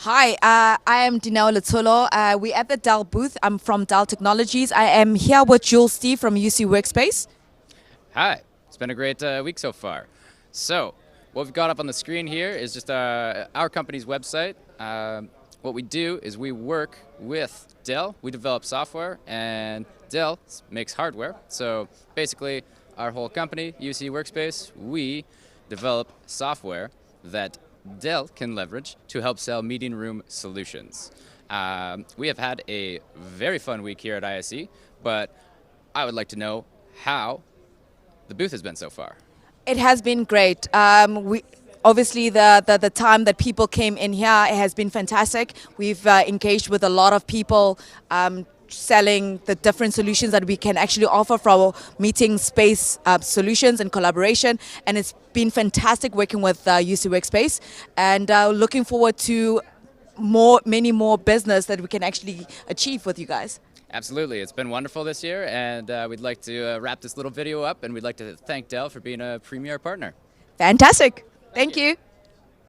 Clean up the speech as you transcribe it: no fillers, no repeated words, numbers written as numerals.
Hi, I am Dineo Letolo. We're at the Dell booth. I'm from Dell Technologies. I am here with Jules Steve from UCWorkspace. Hi, it's been a great week so far. So, what we've got up on the screen here is just our company's website. What we do is we work with Dell. We develop software, and Dell makes hardware. So, basically, our whole company, UCWorkspace, we develop software that Dell can leverage to help sell meeting room solutions. We have had a very fun week here at ISE, but I would like to know how the booth has been so far. It has been great. We obviously the time that people came in here has been fantastic. We've engaged with a lot of people. Selling the different solutions that we can actually offer for our meeting space solutions and collaboration, and it's been fantastic working with UC Workspace, and looking forward to many more business that we can actually achieve with you guys. Absolutely. It's been wonderful this year, and we'd like to wrap this little video up, and we'd like to thank Dell for being a premier partner. Fantastic. Thank you.